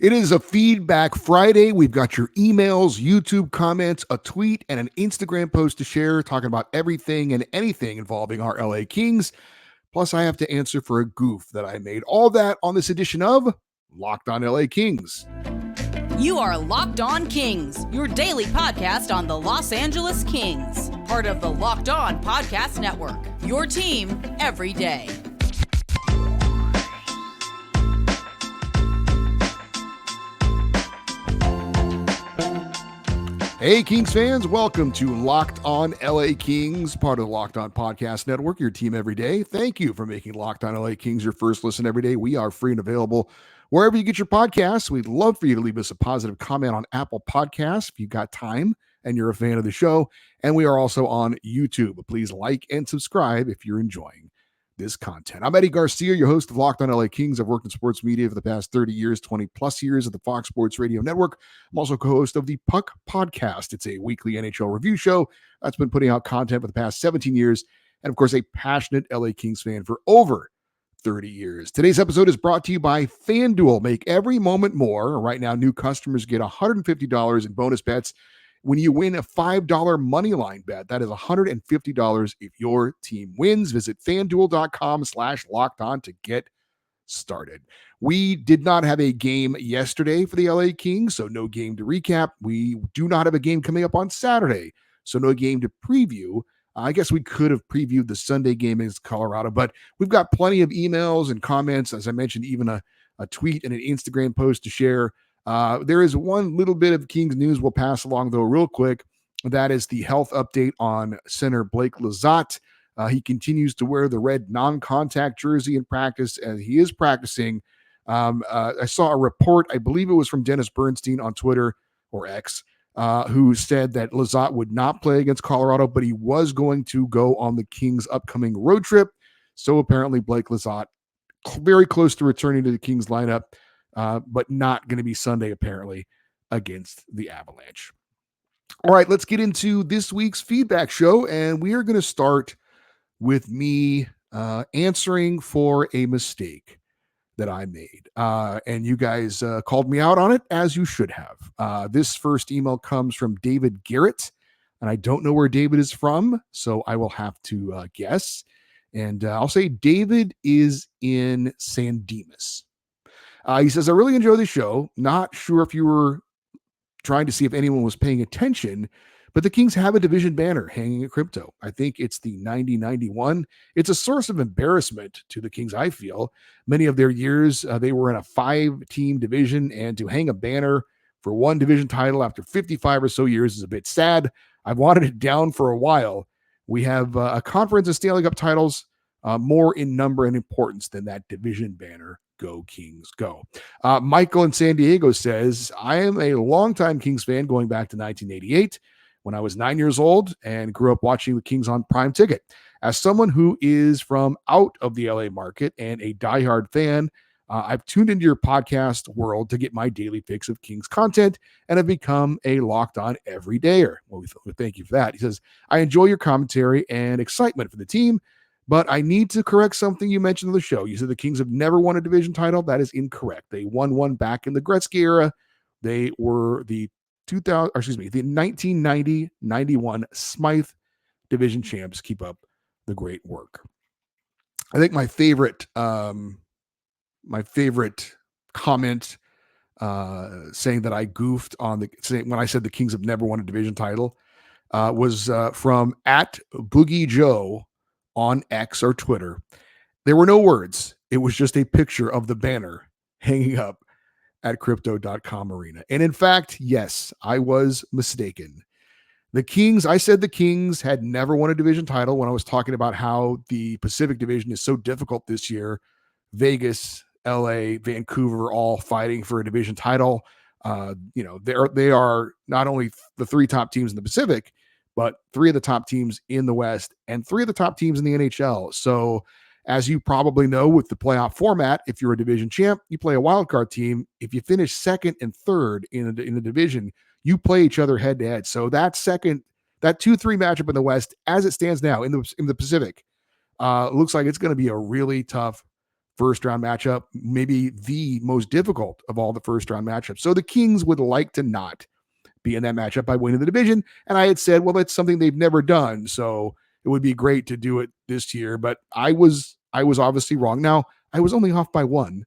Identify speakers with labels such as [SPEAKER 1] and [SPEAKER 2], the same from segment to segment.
[SPEAKER 1] It is a Feedback Friday. We've got your emails, YouTube comments, a tweet, and an Instagram post to share talking about everything and anything involving our LA Kings. Plus, I have to answer for a goof that I made. All that on this edition of Locked On LA Kings.
[SPEAKER 2] You are Locked On Kings, your daily podcast on the Los Angeles Kings, part of the Locked On Podcast Network, your team every day.
[SPEAKER 1] Hey, Kings fans, welcome to Locked On LA Kings, part of the Locked On Podcast Network, your team every day. Thank you for making Locked On LA Kings your first listen every day. We are free and available wherever you get your podcasts. We'd love for you to leave us a positive comment on Apple Podcasts if you've got time and you're a fan of the show. And we are also on YouTube. Please like and subscribe if you're enjoying this content. I'm Eddie Garcia, your host of Locked On LA Kings. I've worked in sports media for the past 30 years, 20 plus years at the Fox Sports Radio Network. I'm also co-host of the Puck Podcast. It's a weekly NHL review show that's been putting out content for the past 17 years. And of course, a passionate LA Kings fan for over 30 years. Today's episode is brought to you by FanDuel. Make every moment more. Right now, new customers get $150 in bonus bets when you win a $5 moneyline bet. That is $150 if your team wins. Visit FanDuel.com/lockedon to get started. We did not have a game yesterday for the LA Kings, so no game to recap. We do not have a game coming up on Saturday, so no game to preview. I guess we could have previewed the Sunday game against Colorado, but we've got plenty of emails and comments. As I mentioned, even a tweet and an Instagram post to share. There is one little bit of Kings news we'll pass along, though, real quick. That is the health update on center Blake Lizotte. He continues to wear the red non-contact jersey in practice, and he is practicing. I saw a report, I believe it was from Dennis Bernstein on Twitter or X, who said that Lizotte would not play against Colorado, but he was going to go on the Kings' upcoming road trip. So apparently Blake Lizotte very close to returning to the Kings lineup. But not going to be Sunday, apparently, against the Avalanche. All right, let's get into this week's feedback show, and we are going to start with me answering for a mistake that I made. And you guys called me out on it, as you should have. This first email comes from David Garrett, and I don't know where David is from, so I will have to guess. And I'll say David is in San Dimas. He says, I really enjoy the show. Not sure if you were trying to see if anyone was paying attention, but the Kings have a division banner hanging at crypto. I think it's the 90-91. It's a source of embarrassment to the Kings, I feel. Many of their years, they were in a 5-team division, and to hang a banner for one division title after 55 or so years is a bit sad. I've wanted it down for a while. We have a conference and Stanley Cup titles more in number and importance than that division banner. Go Kings, go. Michael in San Diego says, I am a longtime Kings fan going back to 1988 when I was 9 years old and grew up watching the Kings on Prime Ticket. As someone who is from out of the LA market and a diehard fan, I've tuned into your podcast world to get my daily fix of Kings content and have become a Locked On everydayer. Well, we thank you for that. He says, I enjoy your commentary and excitement for the team, but I need to correct something you mentioned on the show. You said the Kings have never won a division title. That is incorrect. They won one back in the Gretzky era. They were the 1990-91 Smythe division champs. Keep up the great work. I think my favorite comment saying that I goofed on when I said the Kings have never won a division title was from @BoogieJoe on X or Twitter. There were no words. It was just a picture of the banner hanging up at crypto.com arena. And in fact, yes, I was mistaken. I said the Kings had never won a division title when I was talking about how the Pacific Division is so difficult this year. Vegas, LA, Vancouver, all fighting for a division title. They are not only the 3 top teams in the Pacific, but 3 of the top teams in the West and 3 of the top teams in the NHL. So as you probably know, with the playoff format, if you're a division champ, you play a wildcard team. If you finish second and third in the division, you play each other head to head. So that 2-3 matchup in the West, as it stands now in the Pacific, looks like it's going to be a really tough first round matchup, maybe the most difficult of all the first round matchups. So the Kings would like to not be in that matchup by winning the division. And I had said, well, that's something they've never done. So it would be great to do it this year. But I was obviously wrong. Now, I was only off by one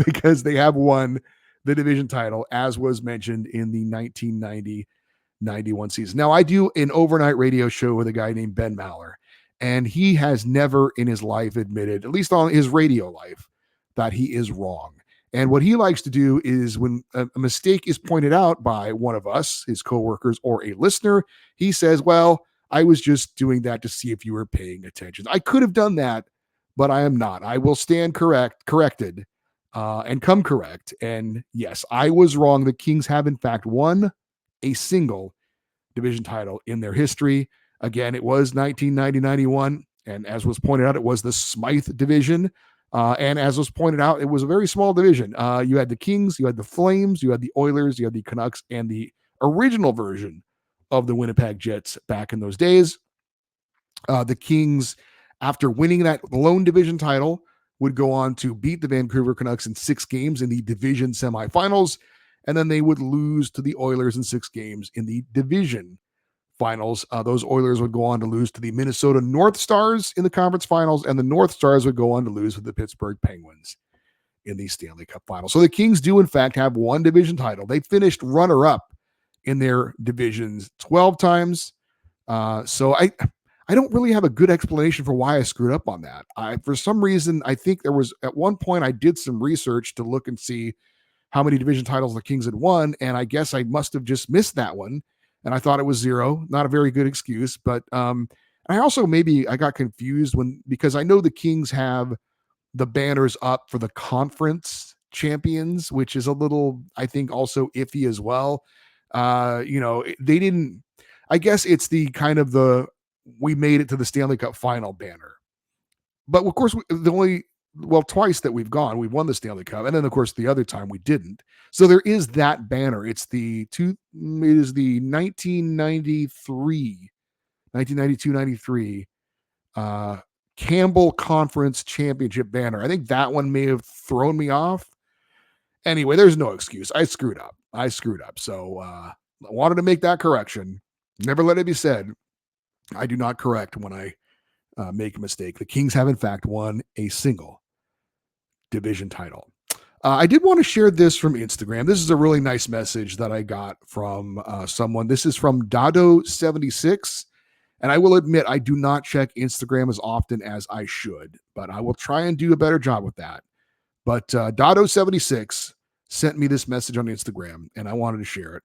[SPEAKER 1] because they have won the division title, as was mentioned in the 1990-91 season. Now, I do an overnight radio show with a guy named Ben Mueller, and he has never in his life admitted, at least on his radio life, that he is wrong. And what he likes to do is when a mistake is pointed out by one of us, his coworkers, or a listener, he says, well, I was just doing that to see if you were paying attention. I could have done that, but I am not. I will stand corrected and come correct. And yes, I was wrong. The Kings have, in fact, won a single division title in their history. Again, it was 1990-91. And as was pointed out, it was the Smythe division. And as was pointed out, it was a very small division. You had the Kings, you had the Flames, you had the Oilers, you had the Canucks, and the original version of the Winnipeg Jets back in those days. The Kings, after winning that lone division title, would go on to beat the Vancouver Canucks in 6 games in the division semifinals, and then they would lose to the Oilers in 6 games in the division finals. Those Oilers would go on to lose to the Minnesota North Stars in the conference finals, and the North Stars would go on to lose with the Pittsburgh Penguins in the Stanley Cup final. So the Kings do, in fact, have one division title. They finished runner-up in their divisions 12 times. So I don't really have a good explanation for why I screwed up on that. For some reason, I think there was, at one point, I did some research to look and see how many division titles the Kings had won, and I guess I must have just missed that one. And I thought it was 0. Not a very good excuse, but I also I got confused because I know the Kings have the banners up for the conference champions, which is a little, I think, also iffy as well. They didn't. I guess it's the kind of we made it to the Stanley Cup final banner, but of course twice that we've won the Stanley Cup, and then of course the other time we didn't. So there is that banner. It is the 1992-93 Campbell Conference Championship banner. I think that one may have thrown me off. Anyway, there's no excuse. I screwed up. So I wanted to make that correction. Never let it be said I do not correct when I make a mistake. The Kings have, in fact, won a single division title. I did want to share this from Instagram. This is a really nice message that I got from someone. This is from Dado76. And I will admit, I do not check Instagram as often as I should, but I will try and do a better job with that. But Dado76 sent me this message on Instagram, and I wanted to share it.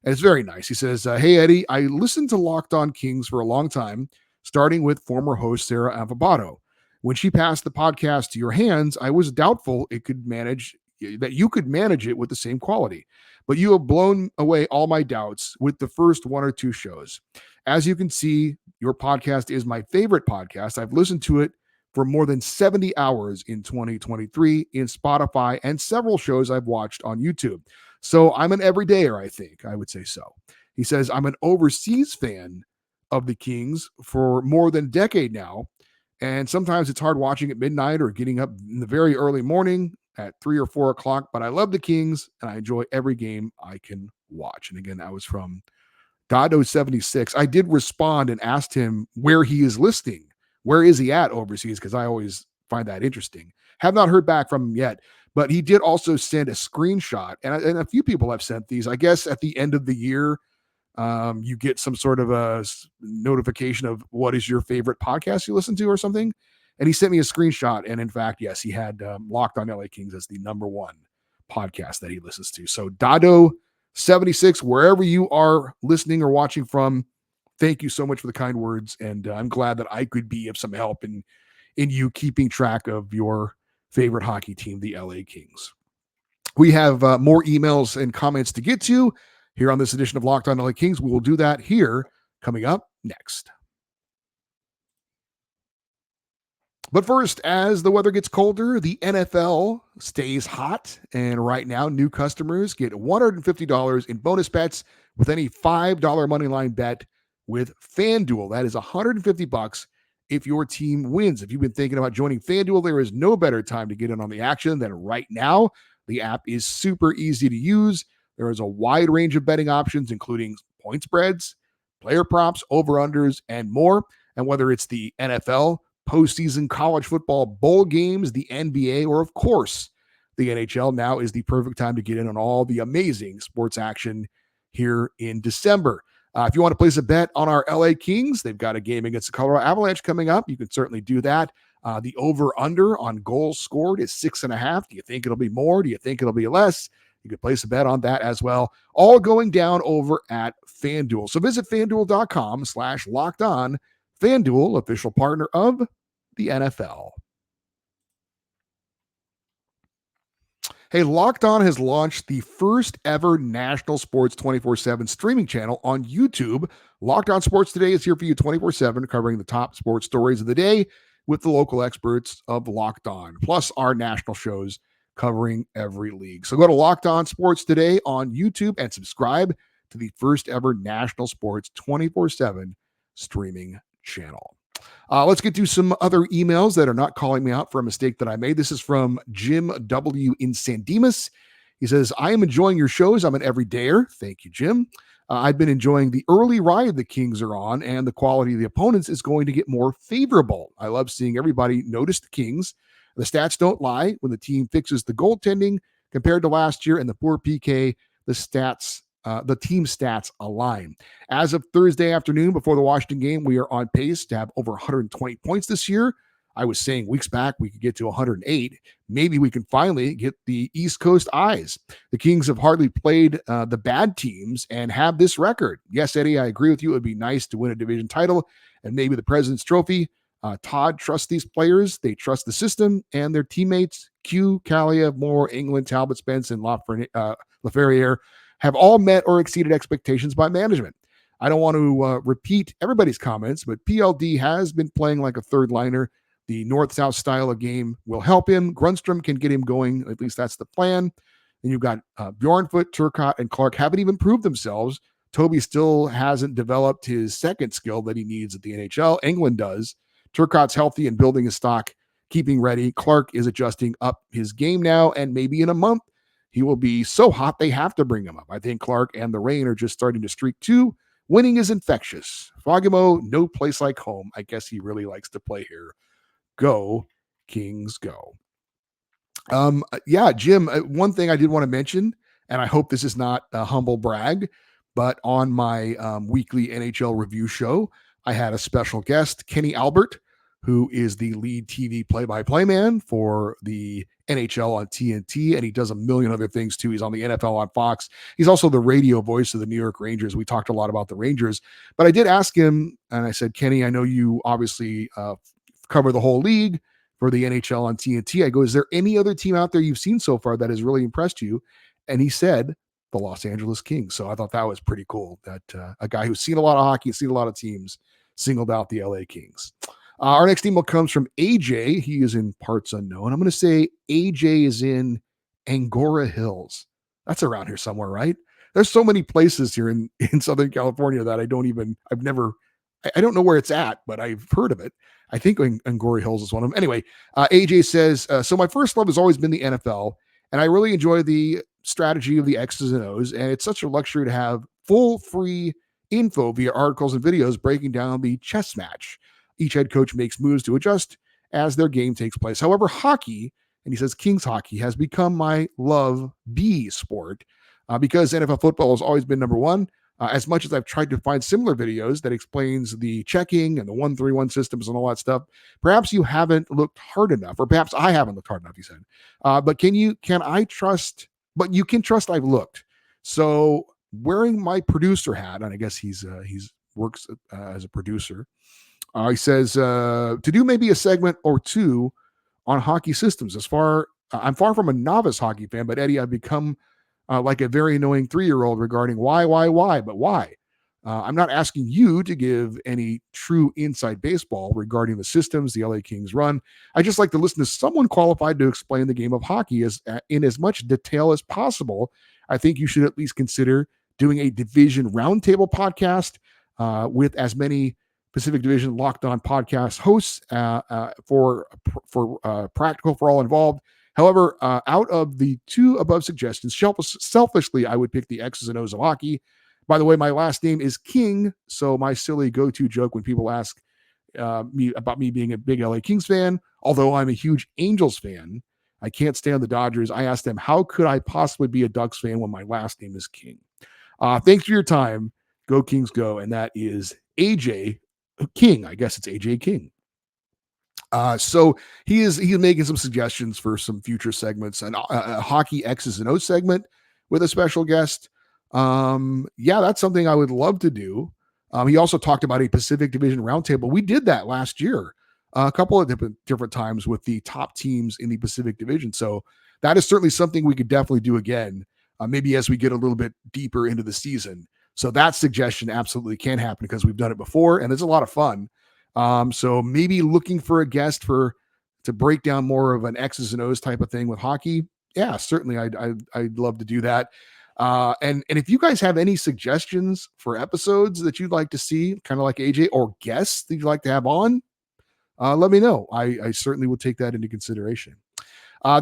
[SPEAKER 1] And it's very nice. He says, hey, Eddie, I listened to Locked On Kings for a long time, starting with former host Sarah Avabato. When she passed the podcast to your hands, I was doubtful you could manage it with the same quality. But you have blown away all my doubts with the first 1 or 2 shows. As you can see, your podcast is my favorite podcast. I've listened to it for more than 70 hours in 2023 in Spotify and several shows I've watched on YouTube. So I'm an everydayer, I think. I would say so. He says, I'm an overseas fan of the Kings for more than a decade now. And sometimes it's hard watching at midnight or getting up in the very early morning at 3 or 4 o'clock. But I love the Kings and I enjoy every game I can watch. And again, that was from Dado76. I did respond and asked him where he is listening. Where is he at overseas? Because I always find that interesting. Have not heard back from him yet. But he did also send a screenshot, and a few people have sent these. I guess at the end of the year, you get some sort of a notification of what is your favorite podcast you listen to or something. And he sent me a screenshot. And in fact, yes, he had Locked On LA Kings as the number 1 podcast that he listens to. So Dado76, wherever you are listening or watching from, thank you so much for the kind words. And I'm glad that I could be of some help in you keeping track of your favorite hockey team, the LA Kings. We have more emails and comments to get to here on this edition of Locked On LA Kings. We will do that here coming up next. But first, as the weather gets colder, the NFL stays hot. And right now, new customers get $150 in bonus bets with any $5 money line bet with FanDuel. That is $150 if your team wins. If you've been thinking about joining FanDuel, there is no better time to get in on the action than right now. The app is super easy to use. There is a wide range of betting options, including point spreads, player props, over-unders, and more. And whether it's the NFL, postseason college football, bowl games, the NBA, or of course, the NHL, now is the perfect time to get in on all the amazing sports action here in December. If you want to place a bet on our LA Kings, they've got a game against the Colorado Avalanche coming up. You can certainly do that. The over-under on goals scored is 6.5. Do you think it'll be more? Do you think it'll be less? You could place a bet on that as well. All going down over at FanDuel. So visit FanDuel.com/lockedon. FanDuel, official partner of the NFL. Hey, Locked On has launched the first ever national sports 24/7 streaming channel on YouTube. Locked On Sports Today is here for you 24/7, covering the top sports stories of the day with the local experts of Locked On, plus our national shows covering every league. So go to Locked On Sports Today on YouTube and subscribe to the first ever national sports 24/7 streaming channel. Let's get to some other emails that are not calling me out for a mistake that I made. This is from Jim W. in San Dimas. He says, I am enjoying your shows. I'm an everydayer. Thank you, Jim. I've been enjoying the early ride the Kings are on, and the quality of the opponents is going to get more favorable. I love seeing everybody notice the Kings. The stats don't lie. When the team fixes the goaltending compared to last year and the poor PK, the team stats align. As of Thursday afternoon before the Washington game, we are on pace to have over 120 points this year. I was saying weeks back we could get to 108. Maybe we can finally get the East Coast eyes. The Kings have hardly played the bad teams and have this record. Yes, Eddie, I agree with you. It would be nice to win a division title and maybe the President's Trophy. Todd trusts these players. They trust the system and their teammates. Q, Kaliev, Moore, England, Talbot, Spence, and Laferriere have all met or exceeded expectations by management. I don't want to repeat everybody's comments, but PLD has been playing like a third liner. The north-south style of game will help him. Grundstrom can get him going. At least that's the plan. And you've got Bjornfoot, Turcotte, and Clark haven't even proved themselves. Toby still hasn't developed his second skill that he needs at the NHL. England does. Turcotte's healthy and building his stock, keeping ready. Clark is adjusting up his game now, and maybe in a month, he will be so hot they have to bring him up. I think Clark and the Reign are just starting to streak too. Winning is infectious. Fogamo, no place like home. I guess he really likes to play here. Go, Kings, go. Yeah, Jim, one thing I did want to mention, and I hope this is not a humble brag, but on my weekly NHL review show, I had a special guest, Kenny Albert, who is the lead TV play-by-play man for the NHL on TNT, and he does a million other things too. He's on the NFL on Fox. He's also the radio voice of the New York Rangers. We talked a lot about the Rangers, but I did ask him, and I said, Kenny, I know you obviously cover the whole league for the NHL on TNT. I go, is there any other team out there you've seen so far that has really impressed you? And he said, the Los Angeles Kings. So I thought that was pretty cool that a guy who's seen a lot of hockey, seen a lot of teams, singled out the LA Kings. Our next email comes from AJ. He is in parts unknown. I'm going to say AJ is in Angora Hills. That's around here somewhere, right? There's so many places here in Southern California that I don't know where it's at, but I've heard of it. I think Angora Hills is one of them. Anyway, AJ says, so my first love has always been the NFL, and I really enjoy the strategy of the X's and O's, and it's such a luxury to have full free info via articles and videos breaking down the chess match. Each head coach makes moves to adjust as their game takes place. However, hockey, and he says Kings hockey, has become my love B sport because NFL football has always been number one. As much as I've tried to find similar videos that explains the checking and the 1-3-1 systems and all that stuff, perhaps you haven't looked hard enough, or perhaps I haven't looked hard enough, he said. But you can trust I've looked. So wearing my producer hat, and I guess he's works as a producer, he says to do maybe a segment or two on hockey systems. I'm far from a novice hockey fan, but Eddie, I've become like a very annoying 3-year-old regarding why, but why? I'm not asking you to give any true inside baseball regarding the systems the LA Kings run. I just like to listen to someone qualified to explain the game of hockey in as much detail as possible. I think you should at least consider doing a division roundtable podcast with as many Pacific Division Locked On podcast hosts for practical for all involved. However, out of the two above suggestions, selfishly, I would pick the X's and O's of hockey. By the way, my last name is King, so my silly go-to joke when people ask me about me being a big LA Kings fan, although I'm a huge Angels fan, I can't stand the Dodgers. I asked them, how could I possibly be a Ducks fan when my last name is King? Thanks for your time. Go Kings, go. And that is AJ King. I guess it's AJ King. So he's making some suggestions for some future segments, and a hockey X's and O's segment with a special guest. Yeah, that's something I would love to do. He also talked about a Pacific Division roundtable. We did that last year, a couple of different times with the top teams in the Pacific Division. So that is certainly something we could definitely do again, maybe as we get a little bit deeper into the season. So that suggestion absolutely can happen because we've done it before, and it's a lot of fun. So maybe looking for a guest to break down more of an X's and O's type of thing with hockey. Yeah, certainly I'd love to do that. And if you guys have any suggestions for episodes that you'd like to see, kind of like AJ, or guests that you'd like to have on, let me know. I certainly will take that into consideration.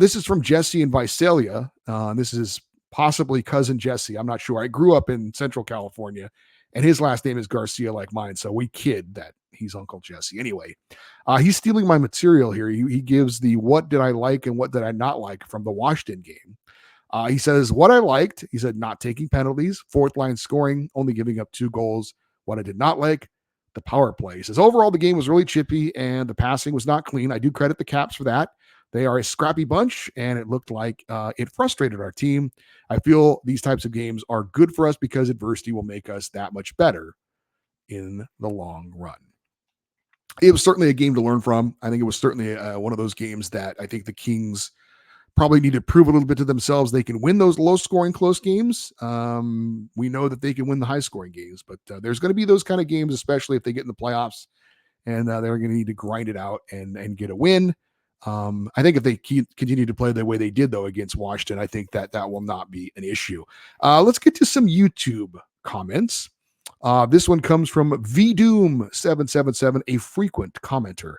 [SPEAKER 1] This is from Jesse in Visalia. This is possibly cousin Jesse. I'm not sure. I grew up in Central California, and his last name is Garcia like mine. So we kid that he's Uncle Jesse. Anyway, he's stealing my material here. He gives the what did I like and what did I not like from the Washington game. He says, what I liked, he said, not taking penalties, fourth line scoring, only giving up 2 goals. What I did not like, the power play. He says, overall, the game was really chippy and the passing was not clean. I do credit the Caps for that. They are a scrappy bunch, and it looked like it frustrated our team. I feel these types of games are good for us because adversity will make us that much better in the long run. It was certainly a game to learn from. I think it was certainly one of those games that I think the Kings probably need to prove a little bit to themselves. They can win those low-scoring, close games. We know that they can win the high-scoring games, but there's going to be those kind of games, especially if they get in the playoffs, and they're going to need to grind it out and get a win. I think if they continue to play the way they did, though, against Washington, I think that will not be an issue. Let's get to some YouTube comments. This one comes from VDoom777, a frequent commenter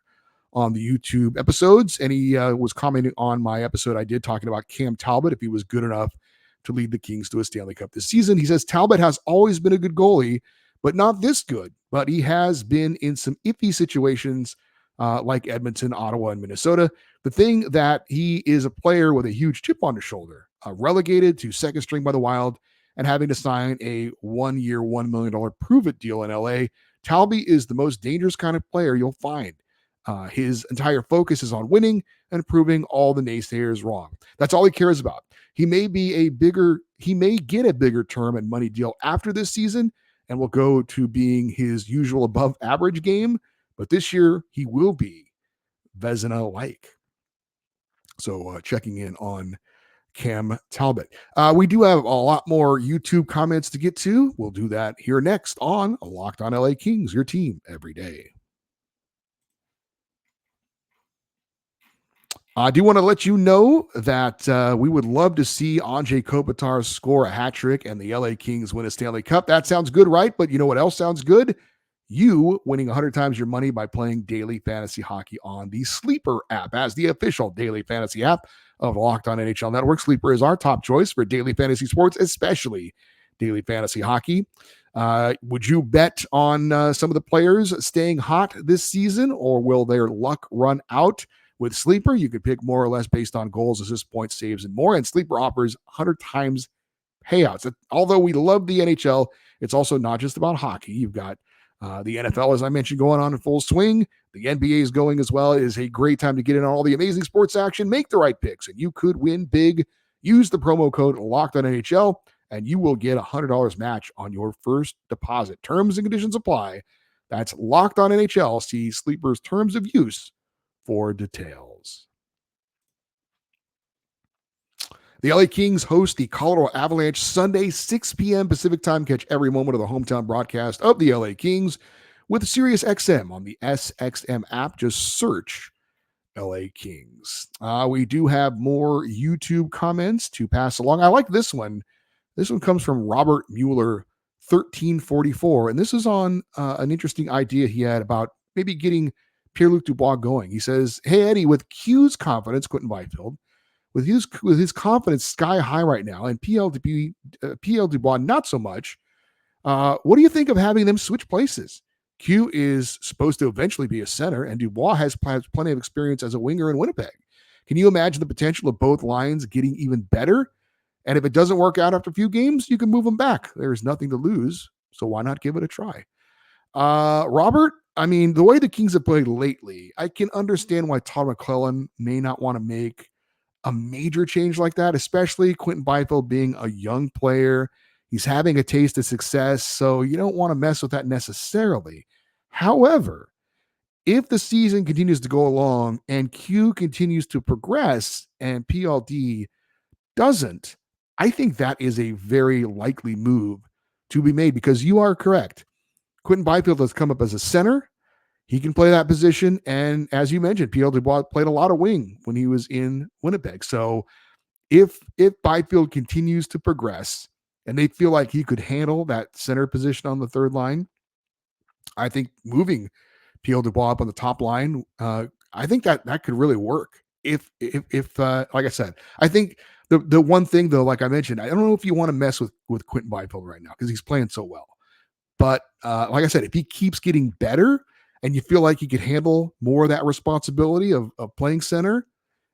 [SPEAKER 1] on the YouTube episodes, and he was commenting on my episode I did talking about Cam Talbot, if he was good enough to lead the Kings to a Stanley Cup this season. He says Talbot has always been a good goalie, but not this good. But he has been in some iffy situations like Edmonton, Ottawa, and Minnesota. The thing that he is a player with a huge chip on his shoulder, relegated to second string by the Wild and having to sign a 1-year, $1 million prove-it deal in LA. Talbot is the most dangerous kind of player you'll find. His entire focus is on winning and proving all the naysayers wrong. That's all he cares about. He may get a bigger term and money deal after this season and will go to being his usual above average game, but this year he will be Vezina-like. So checking in on Cam Talbot. We do have a lot more YouTube comments to get to. We'll do that here next on Locked On LA Kings, your team every day. I do want to let you know that we would love to see Anze Kopitar score a hat trick and the LA Kings win a Stanley Cup. That sounds good, right? But you know what else sounds good? You winning 100 times your money by playing daily fantasy hockey on the Sleeper app. As the official daily fantasy app of Locked On NHL Network, Sleeper is our top choice for daily fantasy sports, especially daily fantasy hockey. Would you bet on some of the players staying hot this season, or will their luck run out? With Sleeper, you could pick more or less based on goals, assists, points, saves, and more. And Sleeper offers 100 times payouts. Although we love the NHL, it's also not just about hockey. You've got the NFL, as I mentioned, going on in full swing. The NBA is going as well. It is a great time to get in on all the amazing sports action. Make the right picks, and you could win big. Use the promo code LOCKEDONNHL, and you will get a $100 match on your first deposit. Terms and conditions apply. That's Locked On NHL. See Sleeper's terms of use for details. The LA Kings host the Colorado Avalanche Sunday, 6 p.m. Pacific time. Catch every moment of the hometown broadcast of the LA Kings with SiriusXM on the SXM app. Just search LA Kings. We do have more YouTube comments to pass along. I like this one. This one comes from Robert Mueller 1344. And this is on an interesting idea he had about maybe getting Pierre-Luc Dubois going. He says, hey, Eddie, with Q's confidence, Quentin Byfield, with his confidence sky high right now, and PL Dubois not so much, what do you think of having them switch places? Q is supposed to eventually be a center, and Dubois has plenty of experience as a winger in Winnipeg. Can you imagine the potential of both lines getting even better? And if it doesn't work out after a few games, you can move them back. There's nothing to lose, so why not give it a try? Robert, I mean, the way the Kings have played lately, I can understand why Todd McClellan may not want to make a major change like that, especially Quentin Byfield being a young player. He's having a taste of success, so you don't want to mess with that necessarily. However, if the season continues to go along and Q continues to progress and PLD doesn't, I think that is a very likely move to be made, because you are correct. Quentin Byfield has come up as a center. He can play that position. And as you mentioned, Pierre Dubois played a lot of wing when he was in Winnipeg. So if Byfield continues to progress and they feel like he could handle that center position on the third line, I think moving Pierre Dubois up on the top line, I think that could really work. If like I said, I think the one thing though, like I mentioned, I don't know if you want to mess with Quentin Byfield right now because he's playing so well. But like I said, if he keeps getting better and you feel like he could handle more of that responsibility of playing center,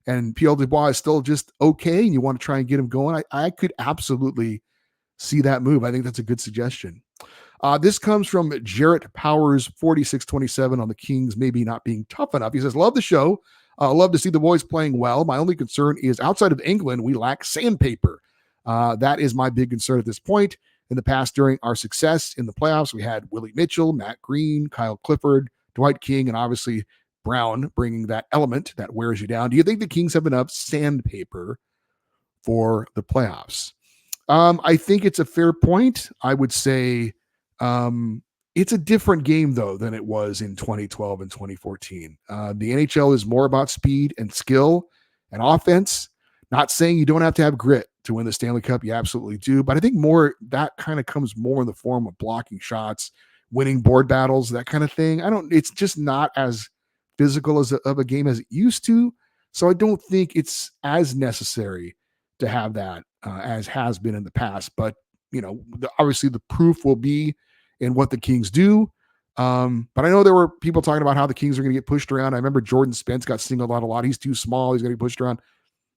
[SPEAKER 1] and Pierre Dubois is still just okay, and you want to try and get him going, I could absolutely see that move. I think that's a good suggestion. This comes from Garrett Powers 4627 on the Kings maybe not being tough enough. He says, love the show. Love to see the boys playing well. My only concern is outside of England, we lack sandpaper. That is my big concern at this point. In the past, during our success in the playoffs, we had Willie Mitchell, Matt Green, Kyle Clifford, Dwight King, and obviously Brown bringing that element that wears you down. Do you think the Kings have enough sandpaper for the playoffs? I think it's a fair point. I would say it's a different game, though, than it was in 2012 and 2014. The NHL is more about speed and skill and offense. Not saying you don't have to have grit to win the Stanley Cup. You absolutely do. But I think more that kind of comes more in the form of blocking shots, winning board battles, that kind of thing. It's just not as physical of a game as it used to. So I don't think it's as necessary to have that as has been in the past. But, obviously the proof will be in what the Kings do. But I know there were people talking about how the Kings are going to get pushed around. I remember Jordan Spence got singled out a lot. He's too small. He's going to be pushed around.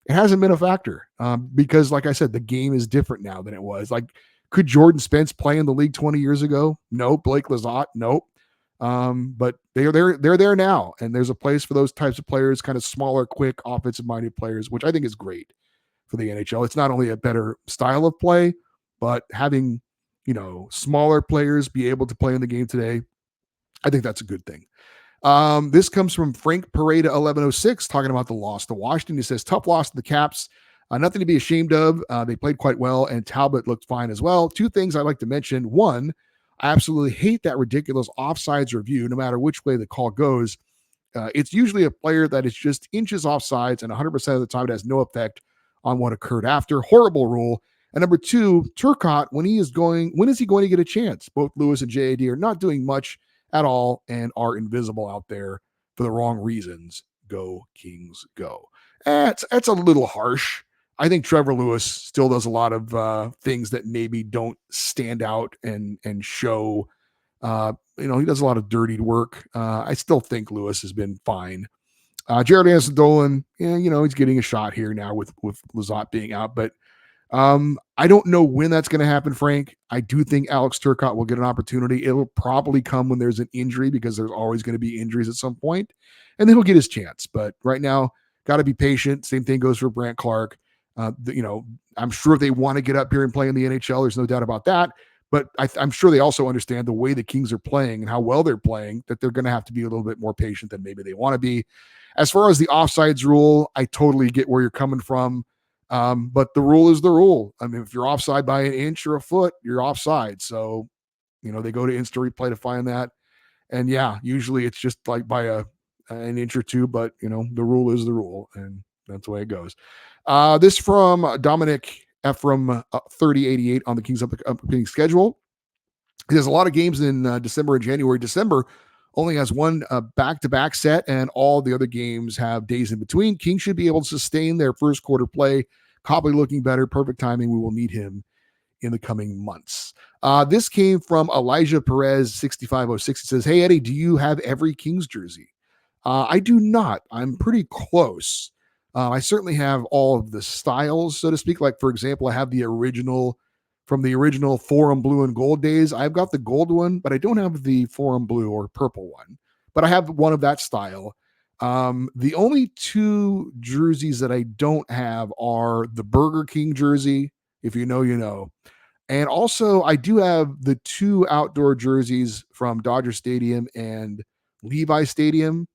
[SPEAKER 1] It hasn't been a factor because, like I said, the game is different now than it was. Like, could Jordan Spence play in the league 20 years ago? No. Blake Lizotte? Nope. But they're there now, and there's a place for those types of players, kind of smaller, quick, offensive-minded players, which I think is great for the NHL. It's not only a better style of play, but having smaller players be able to play in the game today, I think that's a good thing. This comes from Frank Pareda 1106 talking about the loss to Washington. He says, tough loss to the Caps. Nothing to be ashamed of. They played quite well, and Talbot looked fine as well. Two things I'd like to mention. One, I absolutely hate that ridiculous offsides review, no matter which way the call goes. It's usually a player that is just inches offsides, and 100% of the time it has no effect on what occurred after. Horrible rule. And number two, Turcotte, when is he going to get a chance? Both Lewis and JAD are not doing much at all and are invisible out there for the wrong reasons. Go Kings, go. It's a little harsh. I think Trevor Lewis still does a lot of things that maybe don't stand out and show. He does a lot of dirty work. I still think Lewis has been fine. Jared Anderson-Dolan, he's getting a shot here now with Lizotte being out, but I don't know when that's going to happen, Frank. I do think Alex Turcotte will get an opportunity. It'll probably come when there's an injury, because there's always going to be injuries at some point, and then he'll get his chance. But right now, got to be patient. Same thing goes for Brandt Clark. I'm sure they want to get up here and play in the NHL. There's no doubt about that. But I'm sure they also understand the way the Kings are playing and how well they're playing, that they're going to have to be a little bit more patient than maybe they want to be. As far as the offsides rule, I totally get where you're coming from. But the rule is the rule. I mean, if you're offside by an inch or a foot, you're offside. So, they go to instant replay to find that. And yeah, usually it's just like by an inch or two, but the rule is the rule, and that's the way it goes. This from Dominic E3088 on the Kings upcoming schedule. There's a lot of games in December and January. December only has one back-to-back set, and all the other games have days in between. Kings should be able to sustain their first quarter play. Copley looking better. Perfect timing. We will need him in the coming months. This came from Elijah Perez 6506. It says, "Hey Eddie, do you have every Kings jersey?" I do not. I'm pretty close. I certainly have all of the styles, so to speak. Like, for example, I have the original from the original Forum Blue and Gold days. I've got the gold one, but I don't have the Forum Blue or purple one. But I have one of that style. The only two jerseys that I don't have are the Burger King jersey. If you know, you know. And also, I do have the two outdoor jerseys from Dodger Stadium and Levi Stadium.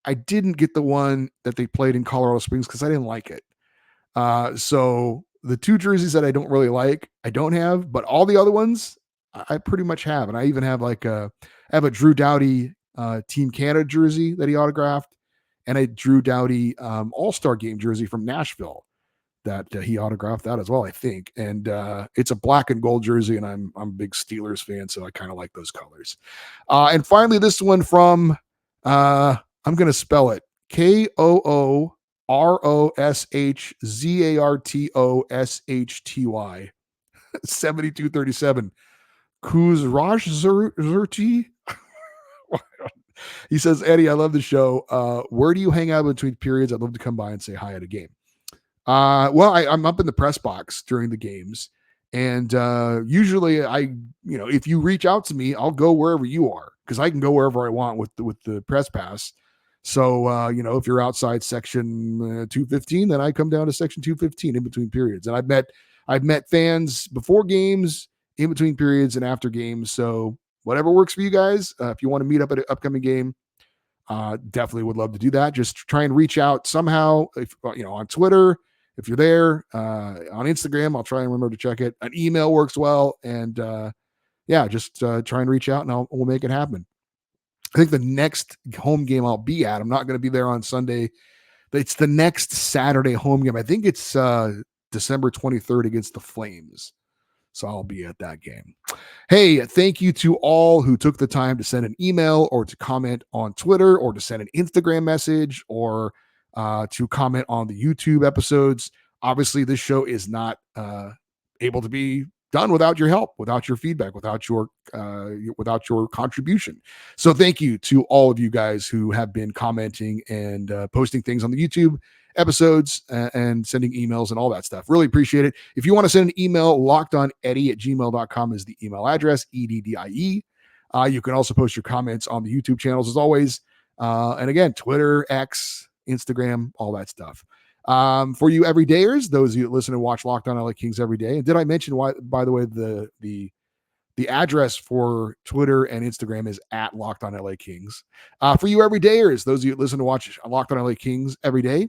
[SPEAKER 1] I didn't get the one that they played in Colorado Springs because I didn't like it. So the two jerseys that I don't really like, I don't have, but all the other ones I pretty much have. And I even have I have a Drew Doughty Team Canada jersey that he autographed, and a Drew Doughty All-Star Game jersey from Nashville that he autographed that as well, I think. And it's a black and gold jersey, and I'm a big Steelers fan, so I kind of like those colors. And finally, this one from I'm going to spell it KOOROSHZARTOSHTY 7237 Kuzrashzerti. He says, Eddie, I love the show. Where do you hang out between periods? I'd love to come by and say hi at a game. Well, I'm up in the press box during the games, and usually if you reach out to me, I'll go wherever you are, because I can go wherever I want with the press pass. So if you're outside section 215, then I come down to section 215 in between periods. And I've met fans before games, in between periods, and after games. So whatever works for you guys. If you want to meet up at an upcoming game, definitely would love to do that. Just try and reach out somehow. If on Twitter, if you're there, on Instagram, I'll try and remember to check it. An email works well, and just try and reach out, and we'll make it happen. I think the next home game I'll be at, I'm not going to be there on Sunday. It's the next Saturday home game. I think it's December 23rd against the Flames. So I'll be at that game. Hey, thank you to all who took the time to send an email or to comment on Twitter or to send an Instagram message or to comment on the YouTube episodes. Obviously, this show is not able to be done without your help, without your feedback, without your contribution. So thank you to all of you guys who have been commenting and posting things on the YouTube episodes and sending emails and all that stuff. Really appreciate it. If you want to send an email, lockedoneddie@gmail.com is the email address, EDDIE. You can also post your comments on the YouTube channels as always. And again, Twitter, X, Instagram, all that stuff. For you everydayers, those of you that listen and watch Locked On LA Kings every day. And did I mention why, by the way, the address for Twitter and Instagram is at Locked On LA Kings. For you everydayers, those of you that listen to watch Locked On LA Kings every day,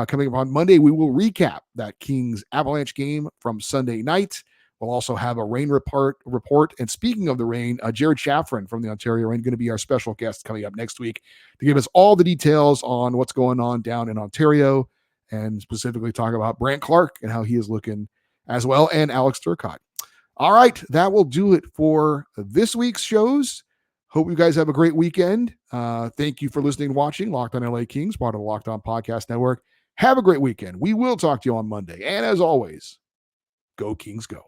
[SPEAKER 1] coming up on Monday, we will recap that Kings Avalanche game from Sunday night. We'll also have a rain report. And speaking of the rain, Jared Shafran from the Ontario Reign going to be our special guest coming up next week to give us all the details on what's going on down in Ontario, and specifically talk about Brant Clark and how he is looking as well, and Alex Turcotte. All right, that will do it for this week's shows. Hope you guys have a great weekend. Thank you for listening and watching Locked On LA Kings, part of the Locked On Podcast Network. Have a great weekend. We will talk to you on Monday. And as always, go Kings, go.